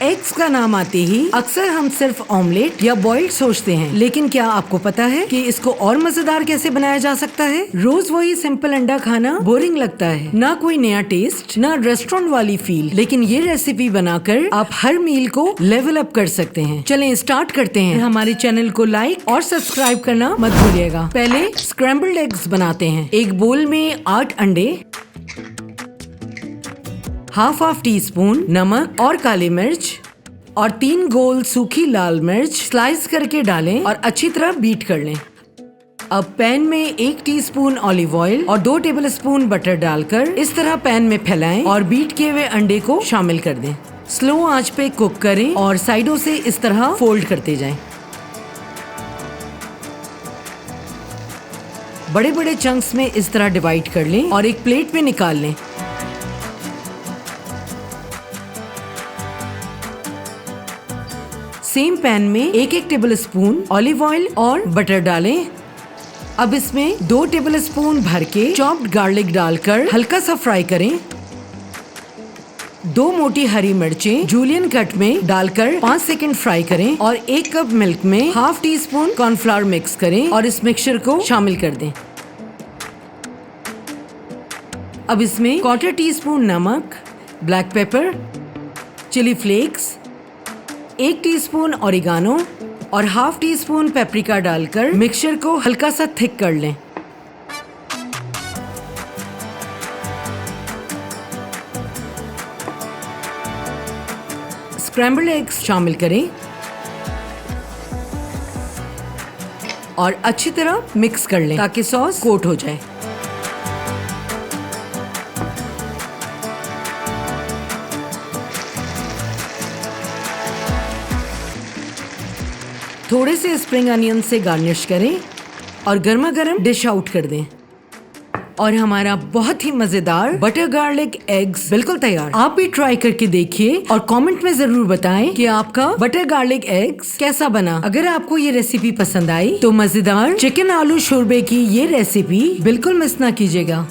Eggs का नाम आते ही अक्सर हम सिर्फ ऑमलेट या बॉइल्ड सोचते हैं, लेकिन क्या आपको पता है कि इसको और मजेदार कैसे बनाया जा सकता है? रोज वही सिंपल अंडा खाना बोरिंग लगता है, ना कोई नया टेस्ट, ना रेस्टोरेंट वाली फील। लेकिन ये रेसिपी बनाकर आप हर मील को लेवल अप कर सकते हैं। चलें स्टार्ट करते हैं। हमारे चैनल को लाइक और सब्सक्राइब करना मत भूलिएगा। पहले स्क्रैम्बल्ड एग्स बनाते हैं। एक बोल में 8 अंडे, हाफ टी स्पून नमक और काली मिर्च और 3 गोल सूखी लाल मिर्च स्लाइस करके डालें और अच्छी तरह बीट कर लें। अब पैन में 1 टीस्पून ऑलिव ऑयल और 2 टेबलस्पून बटर डालकर इस तरह पैन में फैलाएं और बीट किए हुए अंडे को शामिल कर दें। स्लो आंच पे कुक करें और साइडों से इस तरह फोल्ड करते जाएं। बड़े बड़े चंक्स में इस तरह डिवाइड कर लें और एक प्लेट में निकाल लें। सेम पैन में 1-1 टेबलस्पून ऑलिव ऑयल और बटर डालें। अब इसमें 2 टेबलस्पून भर के चॉप्ड गार्लिक डालकर हल्का सा फ्राई करें। 2 मोटी हरी मिर्चें जूलियन कट में डालकर 5 सेकंड फ्राई करें और 1 कप मिल्क में half tea spoon cornflour mix करें और इस मिक्सचर को शामिल कर दें। अब इसमें 1/4 टीस्पून नमक, black pepper, chilli flakes, 1 teaspoon oregano और हाफ टी स्पून पेपरिका डालकर मिक्सचर को हल्का सा थिक कर लें। स्क्रैम्बल्ड एग्स शामिल करें और अच्छी तरह मिक्स कर लें ताकि सॉस कोट हो जाए। थोड़े से स्प्रिंग अनियन से गार्निश करें और गर्मा गर्म डिश आउट कर दें। और हमारा बहुत ही मजेदार बटर गार्लिक एग्स बिल्कुल तैयार। आप भी ट्राई करके देखिए और कमेंट में जरूर बताएं कि आपका बटर गार्लिक एग्स कैसा बना। अगर आपको ये रेसिपी पसंद आई तो मजेदार चिकन आलू शोरबे की ये रेसिपी बिल्कुल मिस ना कीजिएगा।